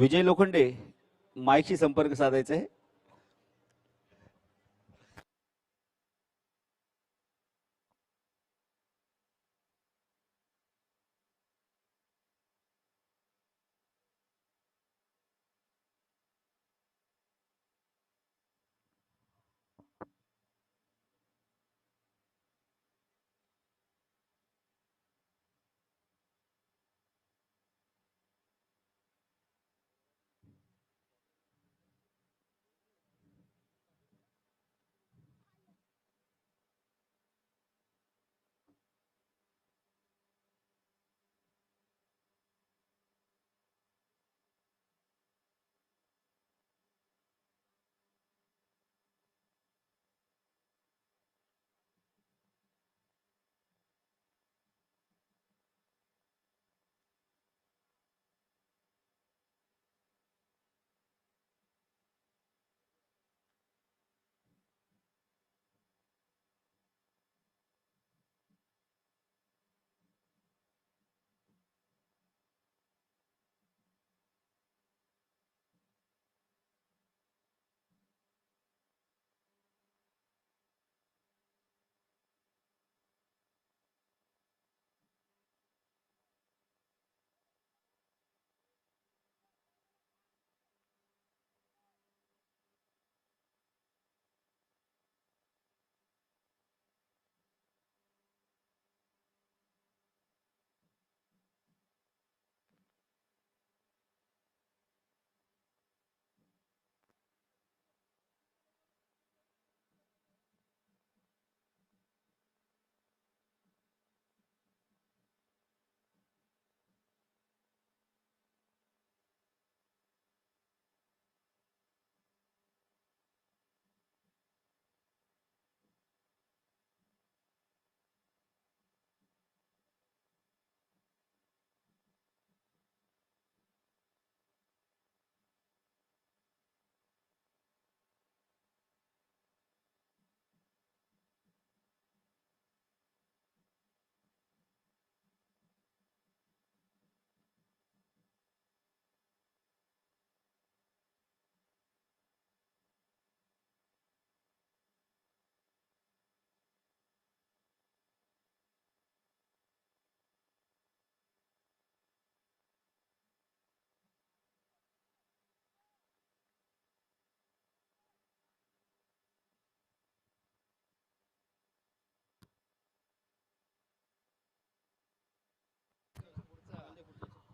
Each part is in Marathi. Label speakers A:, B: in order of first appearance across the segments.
A: विजय लोखंडे माईकशी संपर्क साधायचा आहे.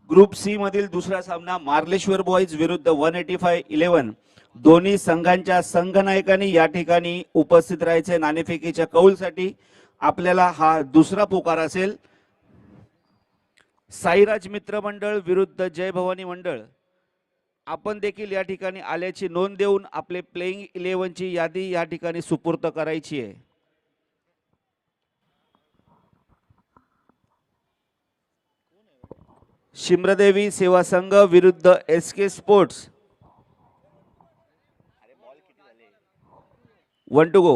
A: ग्रुप सी मधील दुसरा सामना मार्लेश्वर बॉईज विरुद्ध 185-11. दोन्ही संघांच्या संघनायकांनी या ठिकाणी उपस्थित राहायचे. नाणेफेकीच्या कौलसाठी आपल्याला हा दुसरा पुकार असेल. साईराज मित्र मंडळ विरुद्ध जय भवानी मंडळ. आपण देखील या ठिकाणी आल्याची नोंद देऊन आपले प्लेइंग 11 ची यादी या ठिकाणी सुपूर्त करायची आहे. शिम्रदेवी सेवा संघ विरुद्ध SK sports. 1 to go.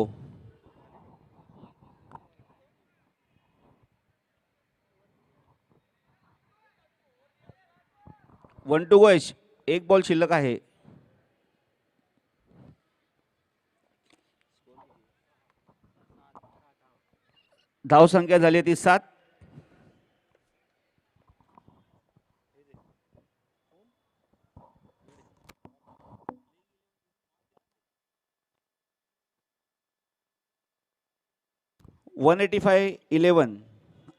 A: 1 to go. एक बॉल शिल्लक आहे. धाव संख्या झाली ती 7. वन 85-11.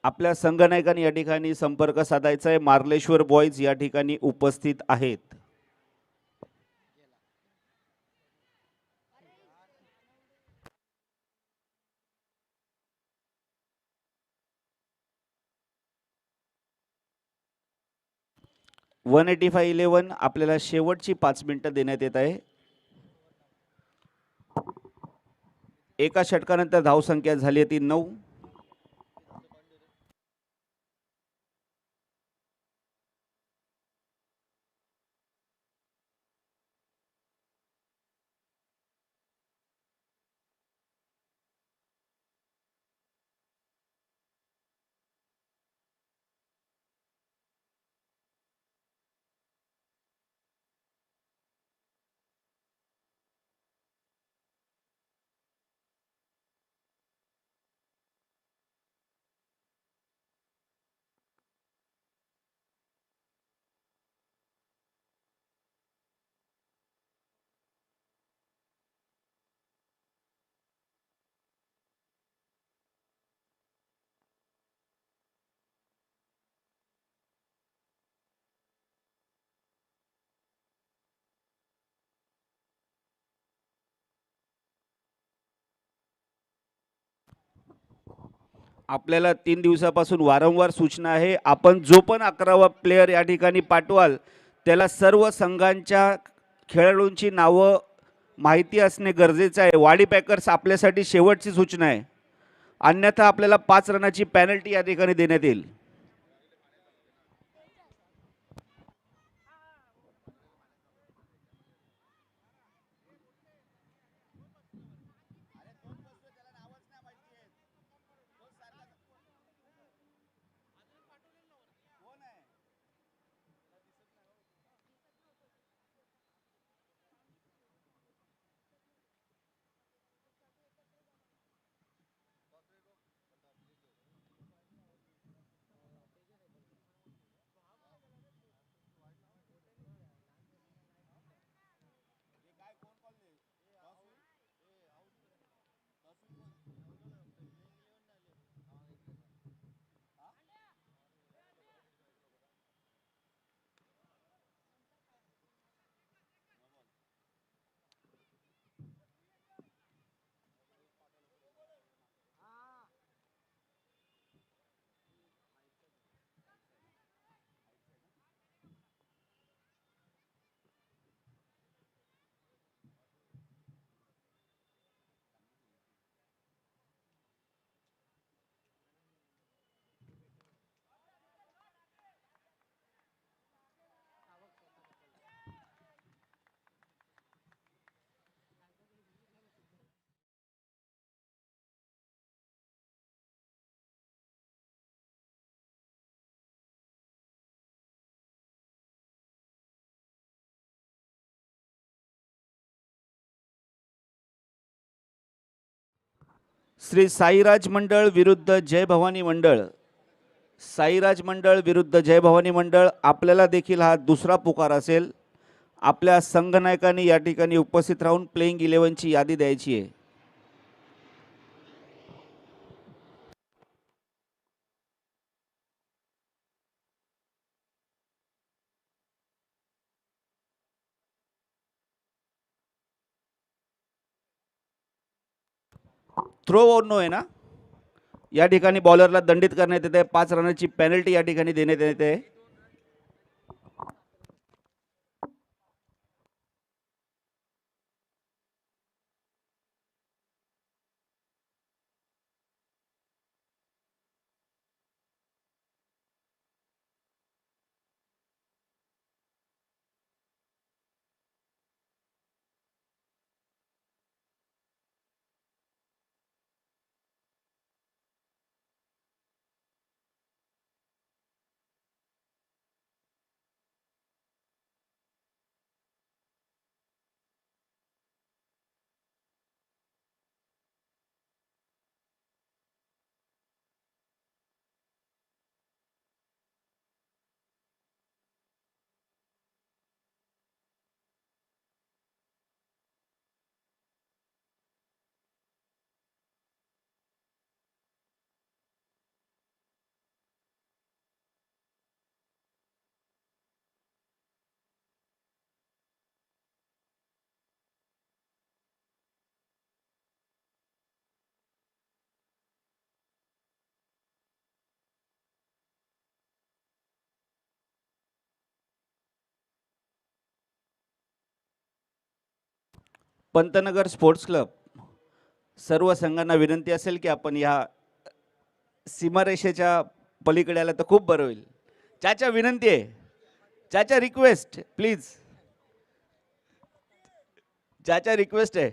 A: आपल्या संघनायकांनी या ठिकाणी संपर्क साधायचा आहे. मार्लेश्वर बॉईज या ठिकाणी उपस्थित आहेत. वन 85-11 आपल्याला शेवटची 5 मिनिटं देण्यात येत आहे. एका षटकानंतर धाव संख्या झाली ती 9. आपल्याला 3 दिवसापासून वारंवार सूचना आहे, आपण जो पण 11वा प्लेयर या ठिकाणी पाठवाल त्याला सर्व संघांच्या खेळाडूंची नावं माहिती असणे गरजेचं आहे. वाडी पॅकर्स आपल्यासाठी शेवटची सूचना आहे, अन्यथा आपल्याला 5 रनाची पॅनल्टी या ठिकाणी देण्यात येईल. श्री साईराज मंडळ विरुद्ध जय भवानी मंडळ. साईराज मंडळ विरुद्ध जय भवानी मंडळ, आपल्याला देखील हा दुसरा पुकार असेल. आपल्या संघनायकांनी या ठिकाणी उपस्थित राहून प्लेइंग 11ची यादी द्यायची आहे. थ्रो और नो आहे ना, या ठिकाणी बॉलरला दंडित करण्यात येते. 5 रनाची पेनल्टी या ठिकाणी देण्यात येते. पंतनगर स्पोर्ट्स क्लब सर्व संघांना विनंती असेल की आपण या सीमारेषेच्या पलीकडे आलं तर खूप बरं होईल. चाचा विनंती आहे, चाचा रिक्वेस्ट प्लीज, चाचा रिक्वेस्ट आहे.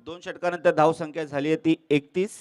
A: 2 षटकानंतर धावसंख्या झाली आहे ती 31.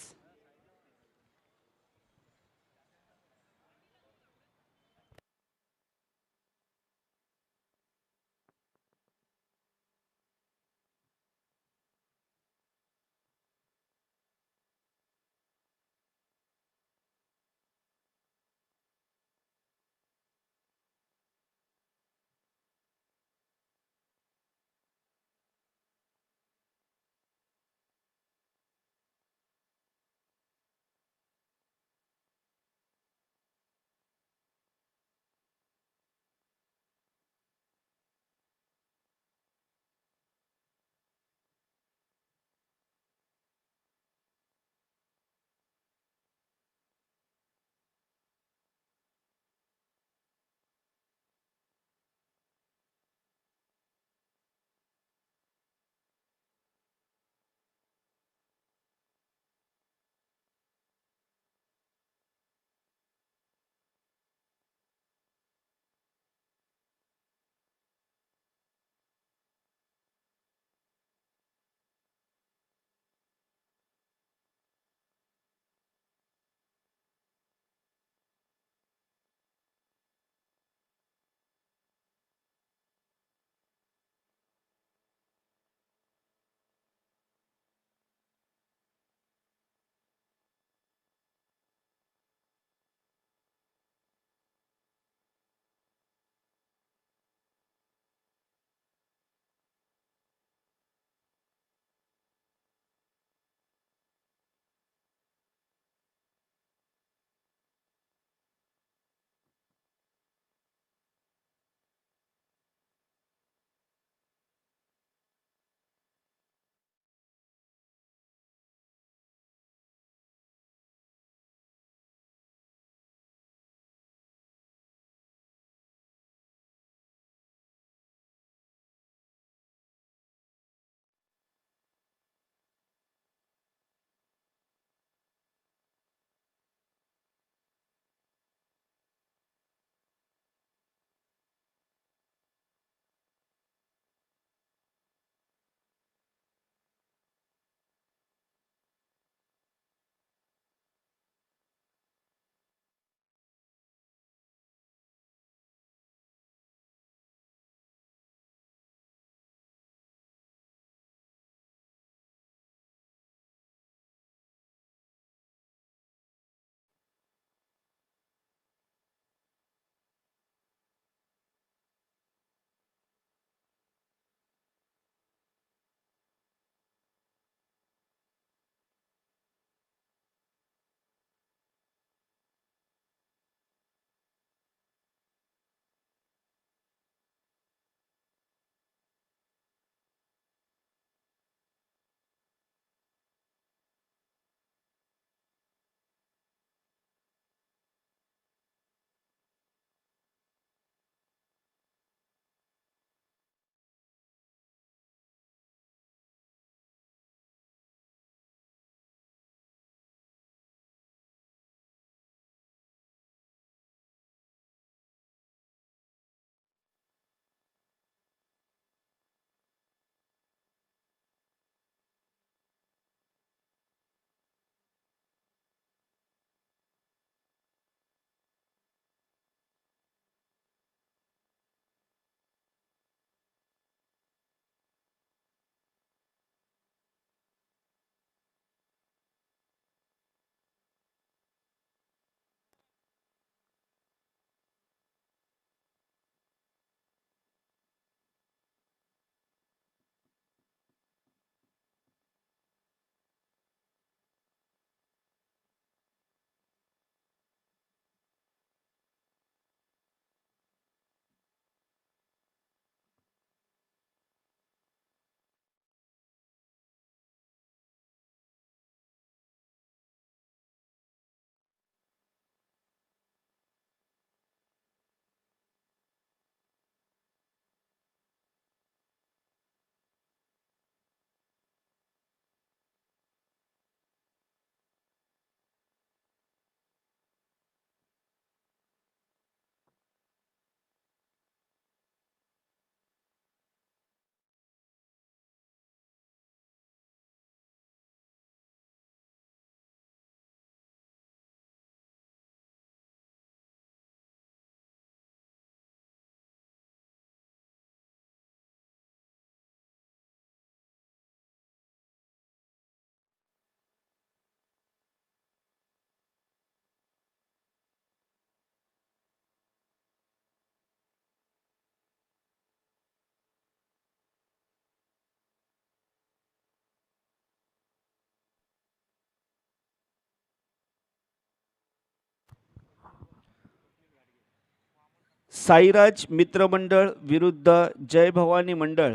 A: साईराज मित्रमंडळ विरुद्ध जय भवानी मंडळ.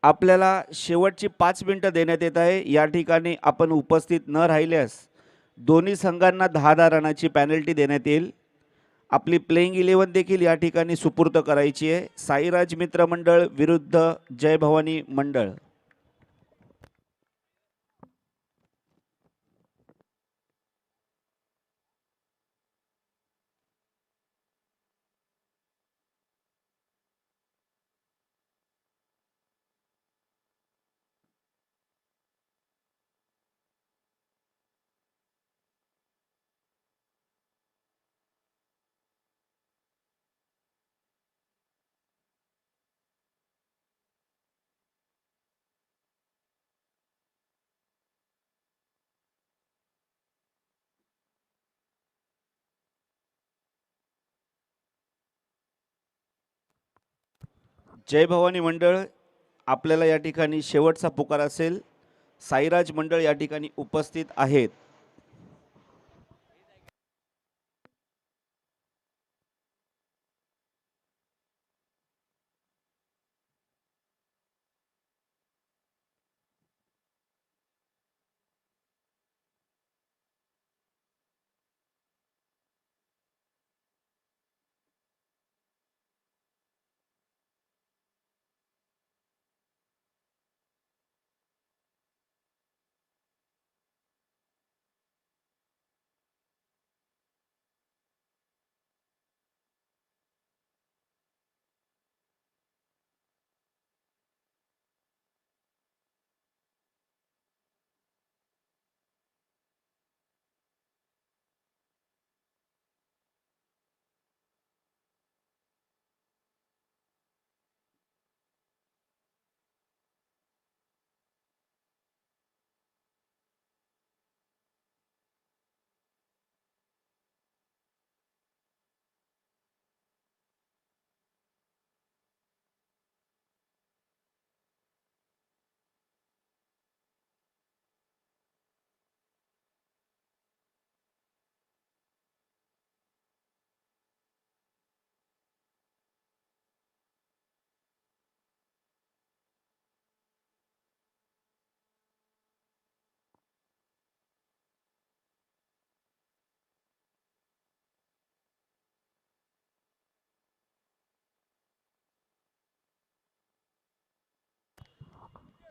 A: आपल्याला शेवटची 5 मिनिटं देण्यात येत आहे. या ठिकाणी आपण उपस्थित न राहिल्यास दोन्ही संघांना 10-10 रनाची पॅनल्टी देण्यात येईल. आपली प्लेइंग 11 देखील या ठिकाणी सुपूर्त करायची आहे. साईराज मित्रमंडळ विरुद्ध जय भवानी मंडळ. जय भवानी मंडळ, आपल्याला या ठिकाणी शेवटचा पुकार असेल. साईराज मंडळ या ठिकाणी उपस्थित आहेत.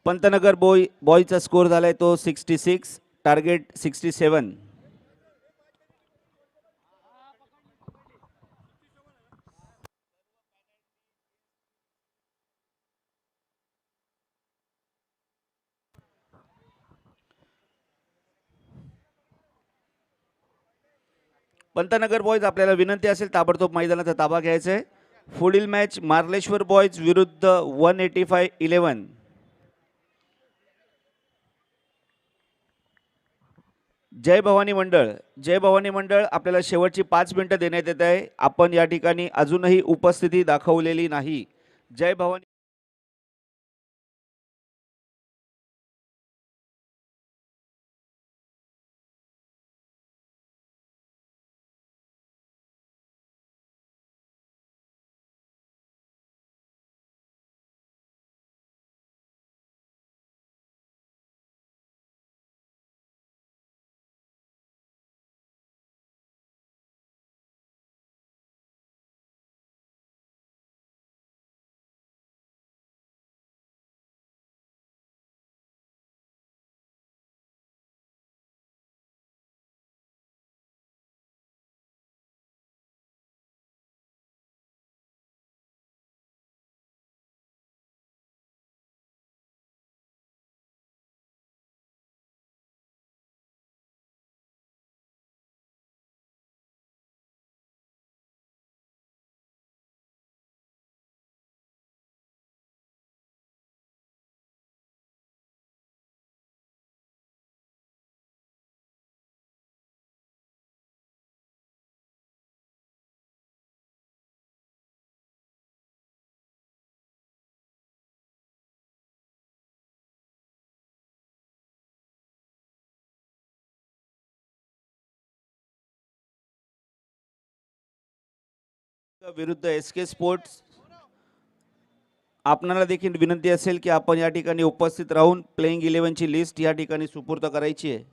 A: पंतनगर बॉयचा स्कोर झालाय तो 66, टार्गेट 67. पंतनगर बॉयज, आपल्याला विनंती असेल ताबडतोब मैदानाचा ताबा घ्यायचा आहे. पुढील मॅच मार्लेश्वर बॉयज विरुद्ध 185-11. जय भवानी मंडळ, जय भवानी मंडळ, आपल्याला शेवटची 5 मिनिटं देण्यात येत आहे. आपण या ठिकाणी अजूनही उपस्थिती दाखवलेली नाही. जय भवानी. विरुद्ध SK स्पोर्ट्स. आपणाला देखील विनंती असेल की आपण या ठिकाणी उपस्थित राहून प्लेइंग 11 ची लिस्ट या ठिकाणी सुपूर्द करायची आहे.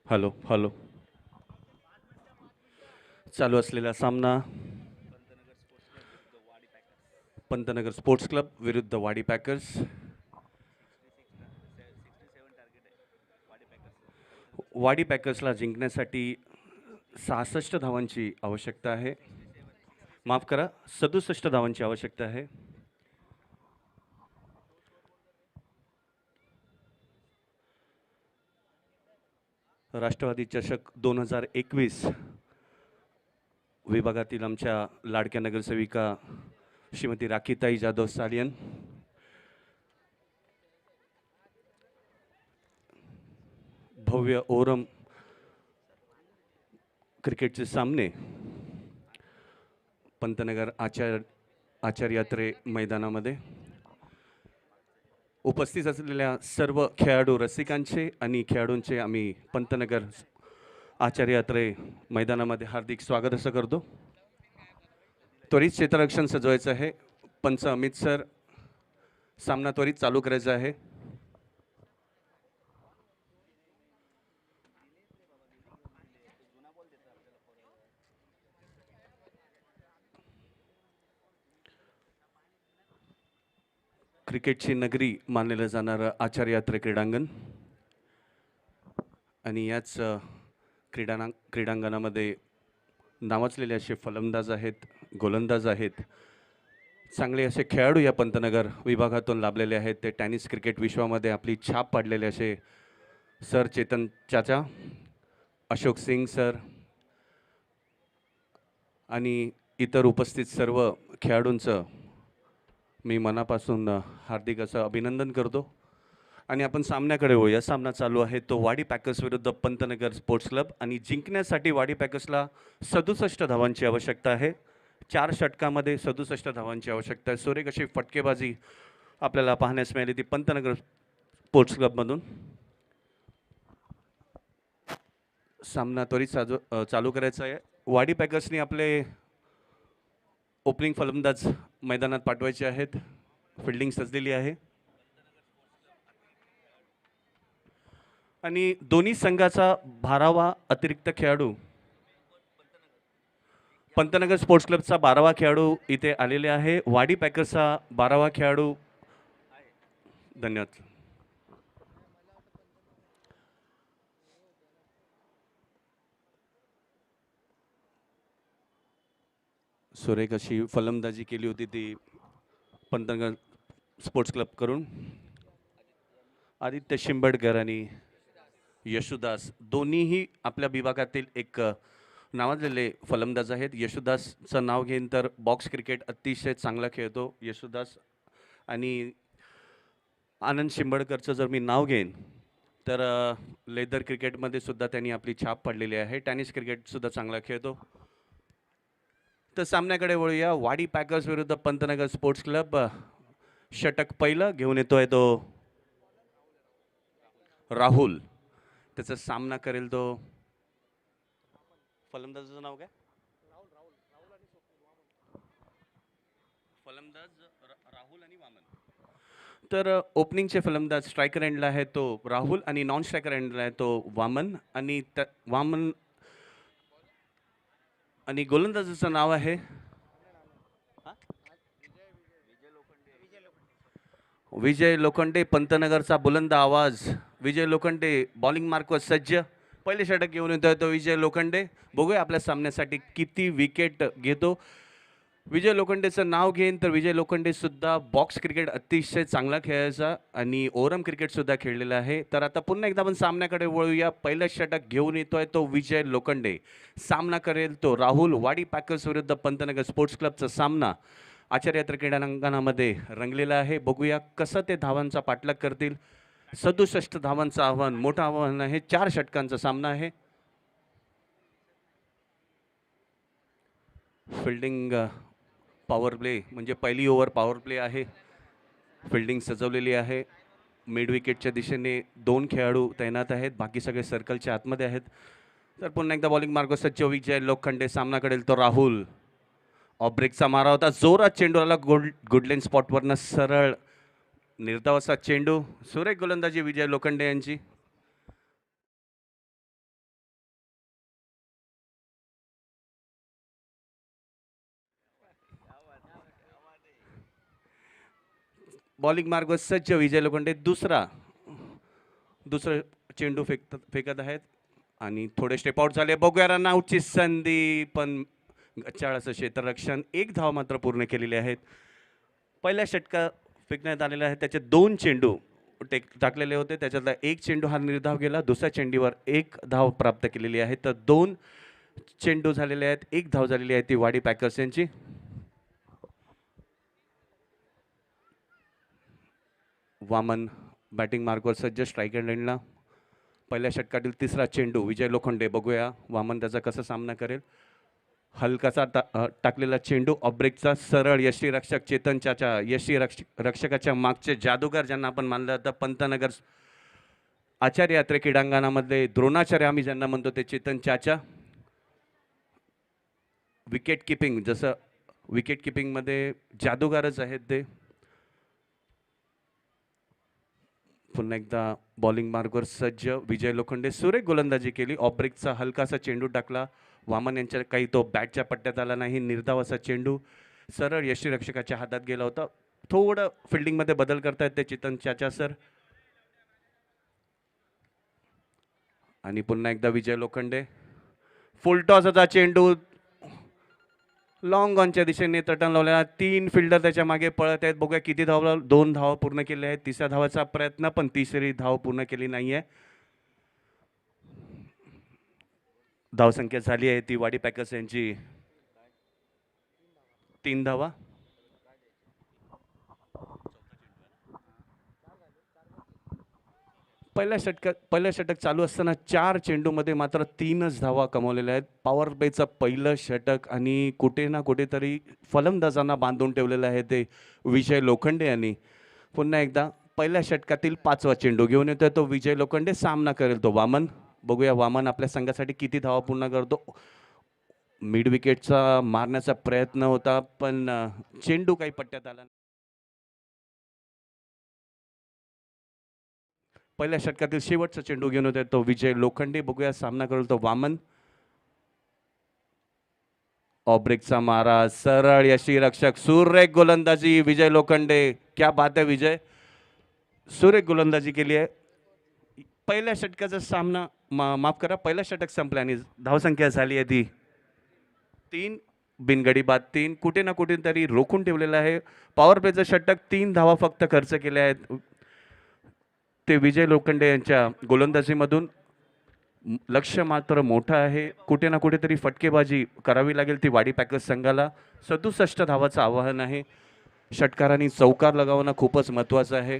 B: Hello hello. चालू असलेला सामना पंतनगर स्पोर्ट्स क्लब विरुद्ध वाडी पॅकर्स. वाडी पॅकर्सला जिंकण्यासाठी 66 धावांची आवश्यकता आहे. माफ करा, 67 धावांची आवश्यकता आहे. राष्ट्रवादी चषक 2021 विभागातील आमच्या लाडक्या नगरसेविका श्रीमती राखीताई जाधव सालियन, भव्य ओरम क्रिकेटचे सामने पंतनगर आचार्यात्रे मैदानामध्ये. उपस्थित असलेल्या सर्व खेळाडू रसिकांचे आणि खेळाडूंचे आम्ही पंतनगर आचार्यात्रे मैदानामध्ये हार्दिक स्वागत असं करतो. त्वरित क्षेत्ररक्षण सजवायचं आहे. पंच अमित सर, सामना त्वरित चालू करायचा आहे. क्रिकेटची नगरी मानलेलं जाणारं आचार्यात्रे क्रीडांगण आणि याच क्रीडांगणामध्ये नावाजलेले असे फलंदाज आहेत, गोलंदाज आहेत, चांगले असे खेळाडू या पंतनगर विभागातून लाभलेले आहेत. ते टेनिस क्रिकेट विश्वामध्ये आपली छाप पाडलेले असे सर चेतन चाचा, अशोक सिंग सर आणि इतर उपस्थित सर्व खेळाडूंचं मी मनापासून हार्दिक असं अभिनंदन करतो. आणि आपण सामन्याकडे होऊया. सामना चालू आहे तो वाडी पॅकर्स विरुद्ध पंतनगर स्पोर्ट्स क्लब आणि जिंकण्यासाठी वाडी पॅकर्सला 67 धावांची आवश्यकता आहे. 4 षटकामध्ये 67 धावांची आवश्यकता आहे. सुरेख अशी फटकेबाजी आपल्याला पाहण्यास मिळाली ती पंतनगर स्पोर्ट्स क्लबमधून. सामना त्वरित चालू करायचा आहे. वाडी पॅकर्सनी आपले ओपनिंग फलंदाज मैदानात पाठवायचे आहेत. फिल्डिंग सजलेली आहे आणि दोन्ही संघाचा 12वा अतिरिक्त खेळाडू पंतनगर स्पोर्ट्स क्लबचा 12वा खेळाडू इथे आलेले आहे. वाडी पॅकर्सचा 12वा खेळाडू. धन्यवाद. सुरेख अशी फलंदाजी केली होती ती पंतनगर स्पोर्ट्स क्लब करून. आदित्य शिंबडकर आणि यशुदास दोन्हीही आपल्या विभागातील एक नावाजलेले फलंदाज आहेत. यशुदासचं नाव घेईन तर बॉक्स क्रिकेट अतिशय चांगला खेळतो यशुदास. आणि आनंद शिंबडकरचं जर मी नाव घेईन तर लेदर क्रिकेटमध्ये सुद्धा त्यांनी आपली छाप पाडलेली आहे. टेनिस क्रिकेटसुद्धा चांगला खेळतो. तर सामन्याकडे वळूया. वाडी पॅकर्स विरुद्ध पंतनगर स्पोर्ट्स क्लब. षटक पहिलं घेऊन येतोय तो राहुल. त्याचा सामना करेल तो फलंदाजाचं नाव काय? फलंदाज राहुल आणि वामन. तर ओपनिंगचे फलंदाज स्ट्रायकर एंडला आहे तो राहुल आणि नॉन स्ट्रायकर एंडला आहे तो वामन. आणि वामन आणि गोलंदाजाचं नाव आहे विजय लोखंडे. पंतनगरचा बुलंद आवाज विजय लोखंडे बॉलिंग मार्कवर सज्ज. पहिले षटक घेऊन येतोय तो विजय लोखंडे. बघूया आपल्या सामन्यासाठी किती विकेट घेतो. विजय लोखंडेचं नाव घेईन तर विजय लोखंडे सुद्धा बॉक्स क्रिकेट अतिशय चांगला खेळायचा आणि ओरम क्रिकेट सुद्धा खेळलेला आहे. तर आता पुन्हा एकदा आपण सामन्याकडे वळूया. पहिलं षटक घेऊन येतोय तो विजय लोखंडे. सामना करेल तो राहुल. वाडी पॅकर्स विरुद्ध पंतनगर स्पोर्ट्स क्लबचा सामना आचार्यात्रे क्रीडांगणामध्ये रंगलेला आहे. बघूया कसं ते धावांचा पाठलाग करतील. 67 धावांचं आव्हान, मोठं आव्हान आहे. 4 षटकांचा सामना आहे. फिल्डिंग पॉवर प्ले म्हणजे पहिली ओव्हर पॉवर प्ले आहे. फिल्डिंग सजवलेली आहे. मिड विकेटच्या दिशेने 2 खेळाडू तैनात आहेत, बाकी सगळे सर्कलच्या आतमध्ये आहेत. तर पुन्हा एकदा बॉलिंग मार्ग सज्ज विजय लोखंडे सामना करेल तो राहुल. ऑफ ब्रेकचा मारा होता, जोरात चेंडू आला गुडलेन स्पॉटवरनं सरळ निर्धावाचा चेंडू. सुरेख गोलंदाजी विजय लोखंडे यांची. बॉलिंग मार्ग सज्ज विजय लोखंडे दुसरं चेंडू फेकत आहेत आणि थोडे स्टेप आउट झाले. बघूया रन आउटची संधी, पण गच्चाळ असं क्षेत्ररक्षण. 1 धाव मात्र पूर्ण केलेली आहेत. पहिल्या षटका फेकण्यात आलेला आहे, त्याचे 2 चेंडू टाकलेले होते, त्याच्यातला 1 चेंडू हा निर्धाव गेला. दुसऱ्या चेंडूवर 1 धाव प्राप्त केलेली आहे. तर 2 चेंडू झालेले आहेत, 1 धाव झालेली आहे ती वाडी पॅकर्स यांची. वामन बॅटिंग मार्कवर सज्ज स्ट्रायकर लाईनला. पहिल्या षटकातील तिसरा चेंडू विजय लोखंडे. बघूया वामन त्याचा कसा सामना करेल. हलकासा टाकलेला चेंडू ऑफ ब्रेकचा सरळ यष्टीरक्षक चेतन चाचा, रक्षकाच्या मागचे जादूगार ज्यांना आपण मानलं जातं, पंतनगर आचार्य यात्रे क्रीडांगणामध्ये द्रोणाचार्य आम्ही ज्यांना म्हणतो ते चेतन चाचा. विकेट किपिंग, जसं विकेट किपिंगमध्ये जादूगारच आहेत ते. पुन्हा एकदा बॉलिंग मार्गवर सज्ज विजय लोखंडे. सुरेख गोलंदाजी केली. ऑफ ब्रेकचा हलकासा चेंडू टाकला. वामन यांच्या काही तो बॅटच्या पट्ट्यात आला नाही. निर्धाव असा चेंडू सरळ यष्टीरक्षकाच्या हातात गेला होता. थोडं फिल्डिंगमध्ये बदल करतायत ते चेतन चाचा सर. आणि पुन्हा एकदा विजय लोखंडे. फुलटॉसचा चेंडू लॉंग ऑनच्या दिशेने तटन लावलेला. 3 फिल्डर त्याच्या मागे पळत आहेत. बघूया किती धाव. 2 धावा पूर्ण केल्या आहेत. तिसऱ्या धावाचा प्रयत्न, पण तिसरी धाव पूर्ण केली नाहीये. धावसंख्या झाली आहे ती वाडी पॅकर्स यांची 3 धावा. पहिल्या षटक चालू असताना 4 चेंडूमध्ये मात्र 3च धावा कमवलेल्या आहेत. पॉवर प्लेचं पहिलं षटक आणि कुठे ना कुठेतरी फलंदाजांना बांधून ठेवलेलं आहे ते विजय लोखंडे यांनी. पुन्हा एकदा पहिल्या षटकातील 5वा चेंडू घेऊन येतोय तो विजय लोखंडे. सामना करेल तो वामन. बघूया वामन आपल्या संघासाठी किती धावा पूर्ण करतो. मिड विकेटचा मारण्याचा प्रयत्न होता, पण चेंडू काही पट्ट्यात आला. पहिल्या षटकातील शेवटचा चेंडू घेऊन होते तो विजय लोखंडे. बघूया सामना करेल तो वामन. ऑफ ब्रेकचा मारा सरळ यष्टीरक्षक. सुरेख गोलंदाजी विजय लोखंडे. क्या बात आहे विजय, सुरेख गोलंदाजी केली आहे. पहिल्या षटकाचा सामना माफ करा, पहिल्या षटक संपल्याने धावसंख्या झाली आहे ती 3. बिनगडी बाद 3. कुठे ना कुठेतरी रोखून ठेवलेलं आहे. पॉवर प्लेचं षटक 3 धावा फक्त खर्च केल्या आहेत ते विजय लोखंडे यांच्या गोलंदाजीमधून. लक्ष्य मात्र मोठं आहे. कुठे ना कुठेतरी फटकेबाजी करावी लागेल ती वाडी पॅकर्स संघाला. 67 धावाचं आव्हान आहे. षटकारांनी चौकार लगावणं खूपच महत्त्वाचं आहे.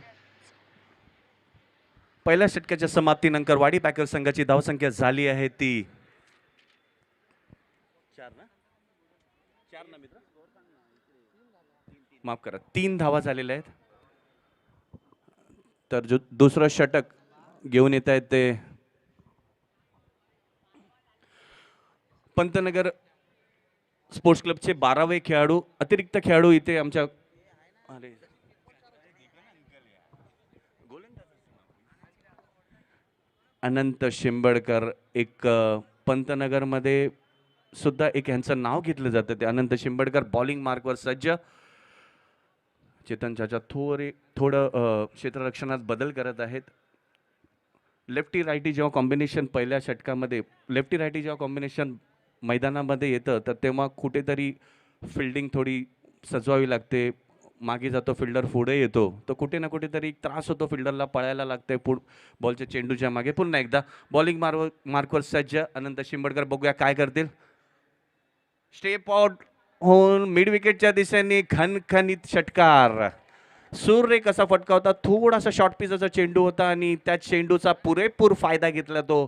B: पहिल्या षटकाच्या समाप्तीनंतर वाडी पॅकर्स संघाची धावसंख्या झाली आहे ती 4 ना मित्र, माफ करा, 3 धावा झालेल्या आहेत. तर जो दुसरं षटक घेऊन येत आहेत ते पंतनगर स्पोर्ट्स क्लबचे 12वे खेळाडू, अतिरिक्त खेळाडू इथे आमच्या अनंत शिंबडकर. एक पंतनगरमध्ये सुद्धा एक यांचं नाव घेतलं जातं ते अनंत शिंबडकर. बॉलिंग मार्कवर सज्ज. चेतन चाचा थोडं क्षेत्ररक्षणात बदल करत आहेत. लेफ्टी रायटी जेव्हा कॉम्बिनेशन पहिल्या षटकामध्ये लेफ्टी रायटी जेव्हा कॉम्बिनेशन मैदानामध्ये येतं तर तेव्हा कुठेतरी फिल्डिंग थोडी सजवावी लागते. मागे जातो फिल्डर, पुढे येतो, तर कुठे ना कुठेतरी त्रास होतो फिल्डरला, पळायला लागते बॉलच्या चेंडूच्या मागे. पुन्हा एकदा बॉलिंग मार्कवर सज्ज अनंत शिंबडकर. बघूया काय करतील. स्टेप आउट होऊन मिड विकेटच्या दिशेने खणखणीत षटकार. सूर्य कसा फटका होता, थोडासा शॉर्ट पिचाचा चेंडू होता आणि त्या चेंडूचा पुरेपूर फायदा घेतला तो.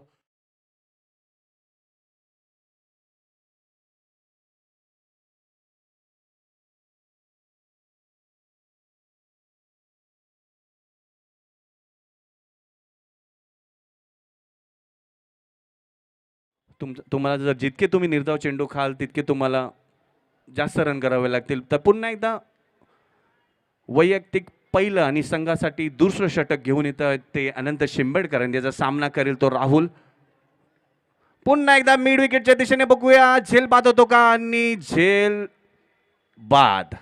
B: तुम्हाला जर जितके तुम्ही निर्धाव चेंडू खाल तितके तुम्हाला जास्त रन करावे लागतील. तर पुन्हा एकदा वैयक्तिक पहिलं आणि संघासाठी दुसरं षटक घेऊन येतं ते अनंत शिंबेडकर आणि त्याचा सामना करेल तो राहुल. पुन्हा एकदा मिड विकेटच्या दिशेने बघूया, झेल बाद होतो का, आणि झेल बाद.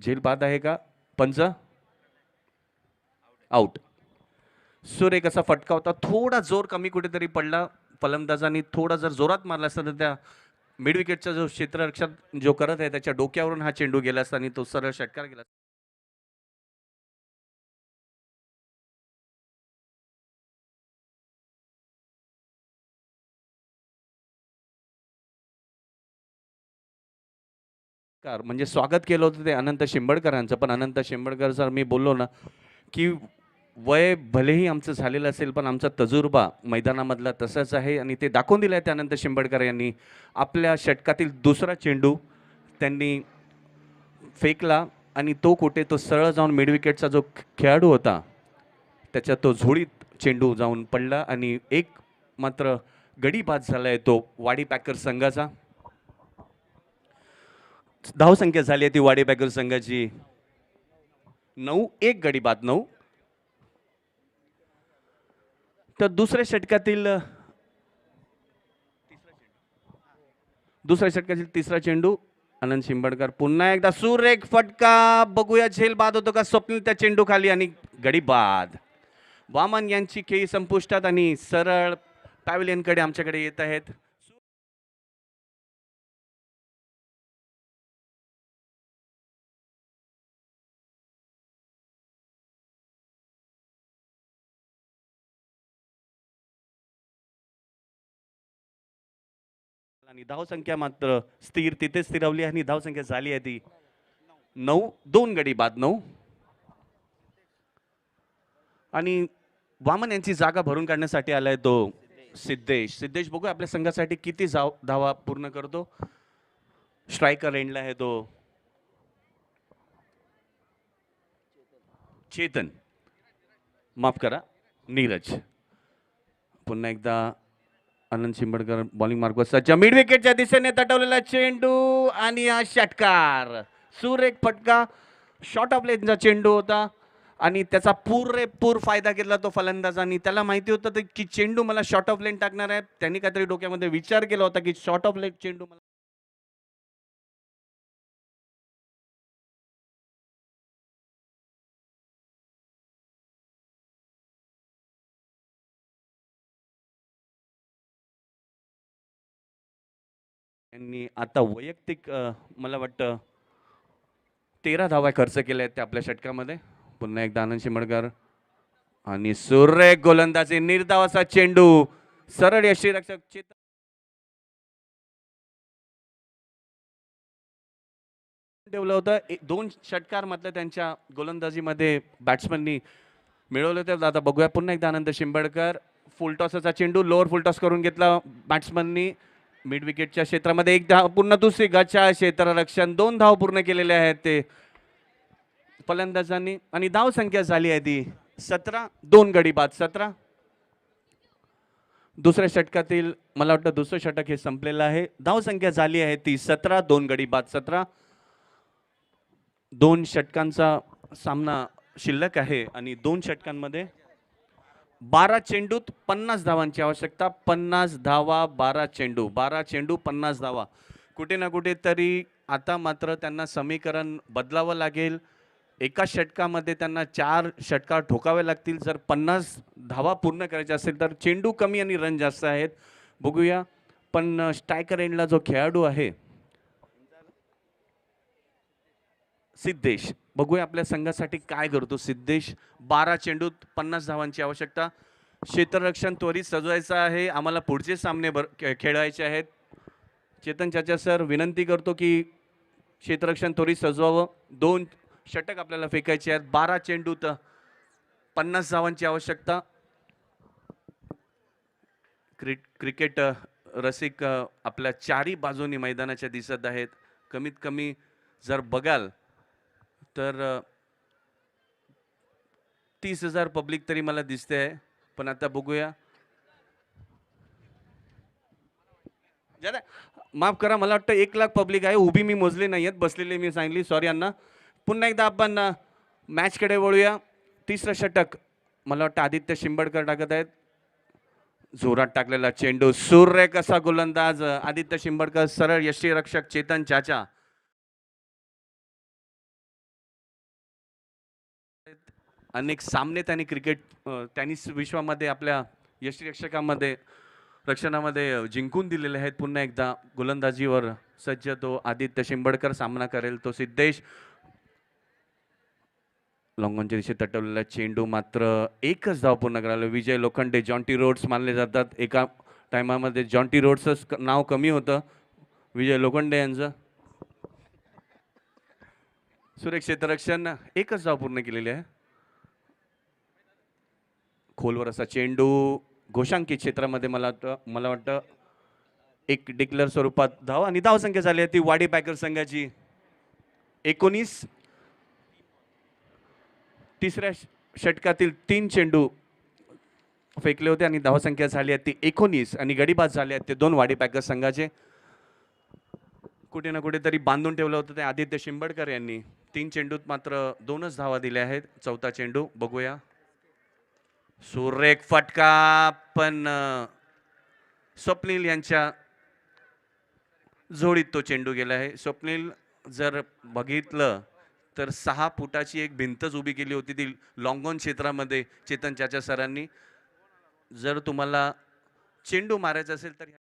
B: झेल बाद आहे का पंच? आउट. सूर्य कसा फटका होता, थोडा जोर कमी कुठेतरी पडला. फलंदाजांनी थोडा जर जोरात मारला असता तर त्या मिड विकेटचा जो क्षेत्ररक्षक जो करत आहे त्याच्या डोक्यावरून हा चेंडू गेला असता आणि तो सरळ षटकार गेला. म्हणजे स्वागत केलं होतं ते अनंत शिंबडकरांचं, पण अनंत शिंबडकर सर, मी बोललो ना की वय भलेही आमचं झालेलं असेल पण आमचा तजुर्बा मैदानामधला तसाच आहे आणि ते दाखवून दिलं आहे त्या अनंत शिंबडकर यांनी. आपल्या षटकातील दुसरा चेंडू त्यांनी फेकला आणि तो कुठे तो सरळ जाऊन मिड विकेटचा जो खेळाडू होता त्याच्या तो झोळीत चेंडू जाऊन पडला आणि एक मात्र गडी बाद झालाय तो वाडी पॅकर संघाचा. धावसंख्या झाली आहे ती वाडी पॅकर संघाची 9. एक गडी बाद 9. तर दुसऱ्या षटकातील तिसरा चेंडू आनंद शिंबडकर. पुन्हा एकदा सुरेख फटका, बघूया झेल बाद होतो का. स्वप्नील त्या चेंडू खाली आणि गडी बाद. वामन यांची खेळी संपुष्टात आणि सरळ पॅव्हिलियनकडे आमच्याकडे येत आहेत. आणि धावसंख्या मात्र स्थिर तिथे स्थिरावली आणि धावसंख्या झाली आहे ती 9. 2 गडी बाद 9. आणि वामन यांची जागा भरून काढण्यासाठी आलाय तो सिद्धेश. बघू आपल्या संघासाठी किती धावा पूर्ण करतो. स्ट्रायकर एंडला आहे तो चेतन, माफ करा नीरज. पुन्हा एकदा आनंद शिंबडकर बॉलिंग मार्ग सज्ज. मिड विकेटच्या दिशेने तटवलेला चेंडू आणि हा षटकार. सुरेख फटका, शॉर्ट ऑफ लेनचा चेंडू होता आणि त्याचा पुरेपूर फायदा घेतला तो फलंदाजांनी. त्याला माहिती होतं की चेंडू मला शॉर्ट ऑफ लेन टाकणार आहे. त्यांनी काहीतरी डोक्यामध्ये विचार केला होता की शॉर्ट ऑफ लेन चेंडू मला यांनी आता वैयक्तिक मला वाटतं 13 धावा खर्च केल्या आहेत त्या आपल्या षटकामध्ये. पुन्हा एकदा आनंद शिंबडकर आणि सुरेख गोलंदाजी, निर्धाव असा चेंडू, सरळ यष्टीरक्षक चेतन ठेवलं होतं. 2 षटकार मात्र त्यांच्या गोलंदाजीमध्ये बॅट्समननी मिळवलं होतं. आता बघूया पुन्हा एकदा आनंद शिंबडकर. फुलटॉसचा चेंडू लोअर फुलटॉस करून घेतला बॅट्समननी मिड विकेटच्या क्षेत्रामध्ये. एक धाव, पुन्हा दुसरी गचा, क्षेत्ररक्षण 2 धाव पूर्ण केलेले आहेत ते फलंदाजांनी आणि धाव संख्या झाली आहे ती 17. 2 गडी बाद 17. दुसऱ्या षटकातील मला वाटतं दुसरं षटक हे संपलेलं आहे. धाव संख्या झाली आहे ती 17. 2 गडी बाद 17. 2 षटकांचा सामना शिल्लक आहे आणि 2 षटकांमध्ये 12 चेंडूत 50 धावांची आवश्यकता. 50 धावा, 12 चेंडू, 12 चेंडू 50 धावा. कुठे ना कुठे तरी आता मात्र त्यांना समीकरण बदलावं लागेल. एका षटकामध्ये त्यांना 4 षटकार ठोकावे लागतील जर 50 धावा पूर्ण करायच्या असेल तर. चेंडू कमी आणि रन जास्त आहेत. बघूया, पण स्ट्रायकर एंडला जो खेळाडू आहे सिद्धेश, बघूया आपल्या संघासाठी काय करतो सिद्धेश. 12 चेंडूत 50 धावांची आवश्यकता. क्षेत्ररक्षण त्वरित सजवायचं आहे. आम्हाला पुढचे सामने खेळवायचे आहेत. चेतन चाचा सर, विनंती करतो की क्षेत्ररक्षण त्वरित सजवावं. 2 षटक आपल्याला फेकायचे आहेत. 12 चेंडूत 50 धावांची आवश्यकता. क्रिकेट रसिक आपल्या चारी बाजूनी मैदानाच्या दिसत आहेत. कमीत कमी जर बघाल तर 30,000 पब्लिक तरी मला दिसते आहे. पण आता बघूया. ज्यादा माफ करा, मला वाटतं 1,00,000 पब्लिक आहे. उभी मी मोजली नाही आहेत, बसलेली मी सांगितली. सॉरी अण्णा. पुन्हा एकदा आपण मॅचकडे वळूया. तिसरं षटक मला वाटतं आदित्य शिंबडकर टाकत आहेत. जोरात टाकलेला चेंडू, सूर्य कसा गोलंदाज. आदित्य शिंबडकर सरळ यष्टीरक्षक चेतन चाचा. अनेक सामने त्यांनी क्रिकेट त्यांनी विश्वामध्ये आपल्या यष्टीरक्षकामध्ये रक्षणामध्ये जिंकून दिलेले आहेत. पुन्हा एकदा गोलंदाजीवर सज्ज तो आदित्य शिंबडकर सामना करेल तो सिद्धेश. लॉंगॉनच्या दिशेत तटवलेला चेंडू, मात्र एकच धाव पूर्ण करायला विजय लोखंडे. जॉन्टी रोड्स मानले जातात. एका टायमामध्ये जॉन्टी रोड्सचं नाव कमी होतं विजय लोखंडे यांचं. सुरेख क्षेत्ररक्षण, एकच धाव पूर्ण केलेली आहे. खोलवर असा चेंडू घोषांकित क्षेत्रामध्ये मला वाटतं एक डिक्लेअर स्वरूपात धाव आणि धाव संख्या झाली आहे ती वाडी पॅकर संघाची 19. तिसऱ्या षटकातील 3 चेंडू फेकले होते आणि धावसंख्या झाली आहे ती 19 आणि गडीबाज झाले आहेत ते 2 वाडी पॅकर संघाचे. कुठे ना कुठेतरी बांधून ठेवलं होतं ते आदित्य शिंबडकर यांनी. 3 चेंडूत मात्र 2च धावा दिल्या आहेत. चौथा चेंडू बघूया. सुरेख फटका, पण स्वप्नील यांच्या जोडीत तो चेंडू गेला आहे. स्वप्नील जर बघितलं तर 6 फुटाची एक भिंतच उभी केली होती ती लॉंगॉन क्षेत्रामध्ये चेतन चाचा सरांनी. जर तुम्हाला चेंडू मारायचा असेल तर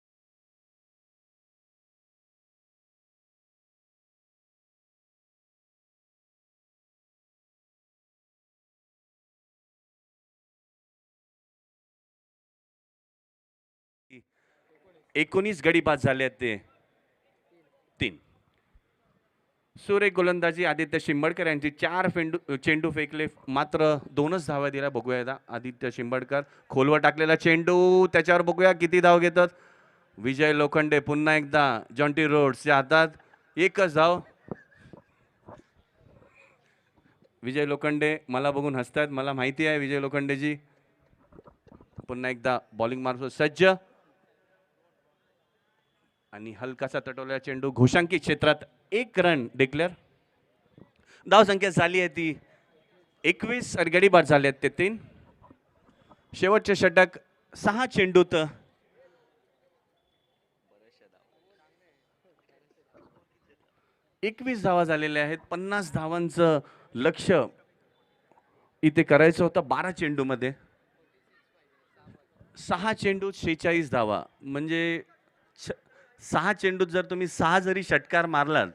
B: एकोणीस गडी बाद झाले आहेत ते 3. सुरेख गोलंदाजी आदित्य शिंबडकर यांची 4 चेंडू फेकले, मात्र 2च धावा दिल्या. बघूया आदित्य शिंबडकर. खोलवर टाकलेला चेंडू, त्याच्यावर बघूया किती धाव घेतात विजय लोखंडे. पुन्हा एकदा जॉन्टी रोड्सच्या हातात एकच धाव. विजय लोखंडे मला बघून हसतात, मला माहिती आहे विजय लोखंडेजी. पुन्हा एकदा बॉलिंग मारतो सज्ज आणि हलकासा तटवलेला चेंडू घोषांकित क्षेत्रात 1 रन डिक्लेअर. धाव संख्या झाली आहे ती 21 आणि गडी बाद झाले आहेत ते 3. शेवटचे षटक 6 चेंडूत 21 धावा झालेल्या आहेत. 50 धावांचं लक्ष्य इथे करायचं होतं 12 चेंडूमध्ये. 6 चेंडूत 46 धावा, म्हणजे 6 चेंडूत जर तुम्ही 6 जरी षटकार मारलात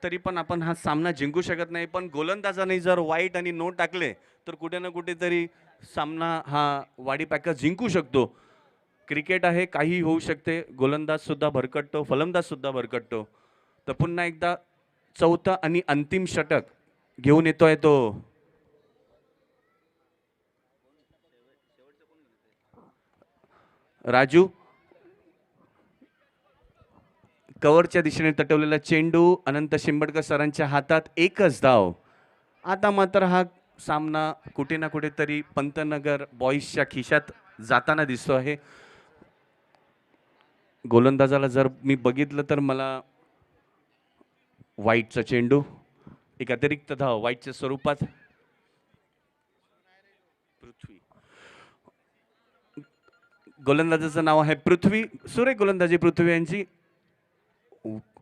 B: तरी पण आपण हा सामना जिंकू शकत नाही. पण गोलंदाजाने जर वाईट आणि नो टाकले तर कुठे ना कुठेतरी सामना हा वाडी पॅकर जिंकू शकतो. क्रिकेट आहे, काही होऊ शकते. गोलंदाज सुद्धा भरकटतो, फलंदाज सुद्धा भरकटतो. तर पुन्हा एकदा चौथा आणि अंतिम षटक घेऊन येतोय तो राजू. कव्हरच्या दिशेने तटवलेला चेंडू अनंत शिंबडकर सरांच्या हातात, एकच धाव. आता मात्र हा सामना कुठे ना कुठेतरी पंतनगर बॉईजच्या खिशात जाताना दिसतो आहे. गोलंदाजाला जर मी बघितलं तर मला वाईटचा चेंडू, एक अतिरिक्त धाव वाईटच्या स्वरूपात. पृथ्वी, गोलंदाजाचं नाव आहे पृथ्वी. सुरेख गोलंदाजी पृथ्वी यांची.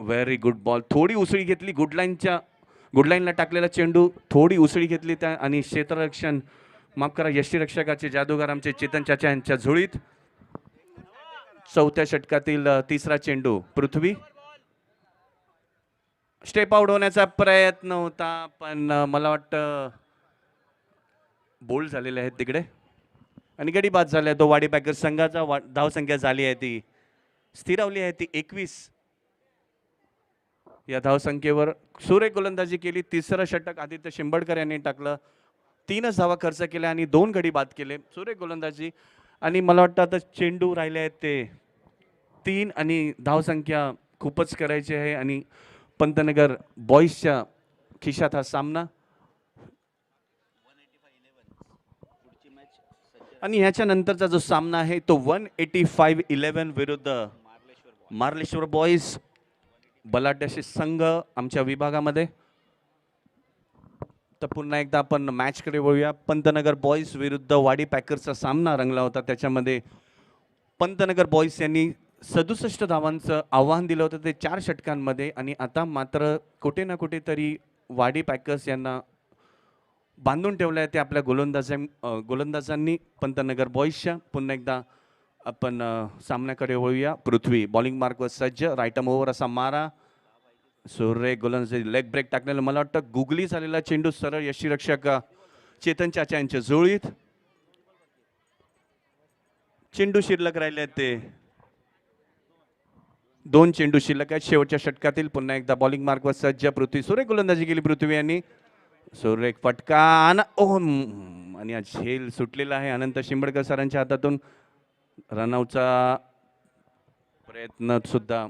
B: व्हेरी गुड बॉल, थोडी उसळी घेतली. गुडलाईनला टाकलेला चेंडू, थोडी उसळी घेतली त्या आणि क्षेत्ररक्षण माफ करा यष्टीरक्षकाचे जादूगार आमचे चेतन चाचा यांच्या झोळीत. चौथ्या षटकातील तिसरा चेंडू पृथ्वी. स्टेप आउट होण्याचा प्रयत्न होता, पण मला वाटतं बोल्ड झालेले आहेत तिकडे आणि गडी बाद झाला. तो वाडी पॅकर संघाचा धाव संख्या झाली आहे ती स्थिरावली आहे ती 21. या धावसंख्येवर सुरेख गोलंदाजी केली. तिसरं षटक आदित्य शिंबडकर यांनी टाकलं. 3च धावा खर्च केल्या आणि 2 गडी बाद केले. सुरेख गोलंदाजी. आणि मला वाटतं आता चेंडू राहिले आहेत ते 3 आणि धावसंख्या खूपच करायची आहे आणि पंतनगर बॉईजच्या खिशात हा सामना. आणि ह्याच्या नंतरचा जो सामना आहे तो 185-11 विरुद्ध मार्लेश्वर बॉईज बलाढ्याशी संघ आमच्या विभागामध्ये. तर पुन्हा एकदा आपण मॅचकडे वळूया. पंतनगर बॉईज विरुद्ध वाडी पॅकर्सचा सामना रंगला होता. त्याच्यामध्ये पंतनगर बॉईज यांनी 67 धावांचं आव्हान दिलं होतं ते 4 षटकांमध्ये. आणि आता मात्र कुठे ना कुठेतरी वाडी पॅकर्स यांना बांधून ठेवलं आहे ते आपल्या गोलंदाजांनी पंतनगर बॉईजच्या. पुन्हा एकदा आपण सामन्याकडे वळूया. पृथ्वी बॉलिंग मार्कवर सज्ज. राईटम ओव्हर असा मारा. सुरेख गोलंदाजी लेग ब्रेक टाकलेलं. मला वाटतं गुगली झालेला चेंडू सरळ यष्टीरक्षक चेतन चाचा यांच्या जुळीत. चेंडू शिल्लक राहिले आहेत ते 2 चेंडू शिल्लक आहेत शेवटच्या षटकातील. पुन्हा एकदा बॉलिंग मार्कवर सज्ज पृथ्वी. सुरेख गोलंदाजी केली पृथ्वी यांनी. सुरेख फटका आणि हा झेल सुटलेला आहे अनंत शिंबडकर सरांच्या हातातून. रनआउटचा प्रयत्न सुद्धा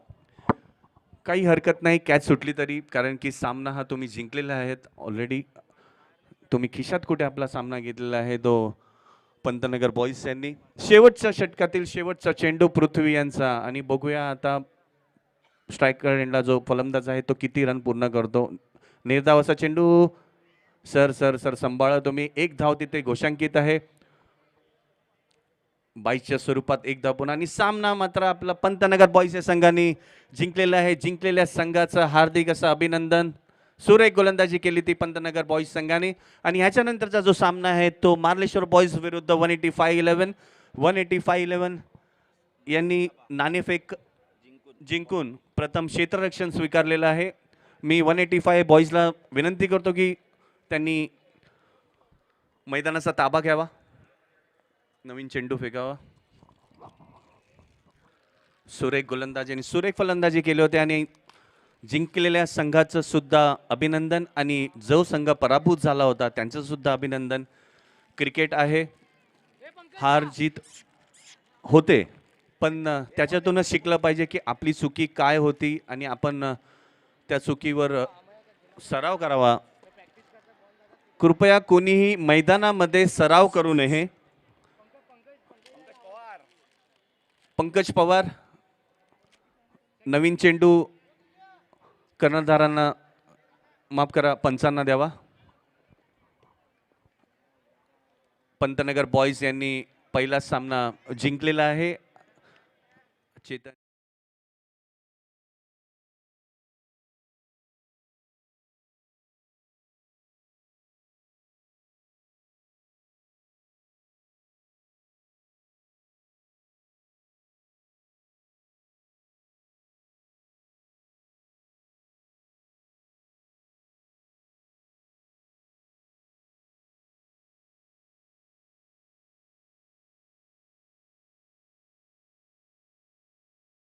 B: काही हरकत नाही कॅच सुटली तरी, कारण की सामना हा तुम्ही जिंकलेला आहेत ऑलरेडी. तुम्ही खिशात कुठे आपला सामना घेतलेला आहे तो पंतनगर बॉईज यांनी. शेवटच्या षटकातील शेवटचा चेंडू पृथ्वी यांचा. आणि बघूया आता स्ट्रायकर एंडला जो फलंदाज आहे तो किती रन पूर्ण करतो. निर्धाव असा चेंडू. सर सर सर सांभाळा तुम्ही. 1 धाव तिथे घोषांकित आहे. 22च्या स्वरूपात 1 धाव पुन्हा. आणि सामना मात्र आपला पंतनगर बॉईज या संघाने जिंकलेला आहे. जिंकलेल्या संघाचं हार्दिक असं अभिनंदन. सुरेख गोलंदाजी केली ती पंतनगर बॉईज संघाने. आणि ह्याच्यानंतरचा जो सामना आहे तो मार्लेश्वर बॉईज विरुद्ध 185-11. 185-11 यांनी नाणेफेक जिंकून प्रथम क्षेत्ररक्षण स्वीकारलेलं आहे. मी 185 बॉईजला विनंती करतो की त्यांनी मैदानाचा ताबा घ्यावा. नवीन चेंडू फेकावा. सुरेख गोलंदाजी आणि सुरेख फलंदाजी केली होती. आणि जिंकलेल्या संघाचं सुद्धा अभिनंदन आणि जो संघ पराभूत झाला होता त्यांचं सुद्धा अभिनंदन. क्रिकेट आहे, हार जीत होते, पण त्याच्यातूनच शिकलं पाहिजे की आपली चुकी काय होती आणि आपण त्या चुकीवर सराव करावा. कृपया कोणीही मैदानामध्ये सराव करू नये. पंकज पवार नवीन चेंडू कर्णधारांना माफ करा पंचांना द्यावा. पंतनगर बॉईज यांनी पहिला सामना जिंकलेला आहे. चेतन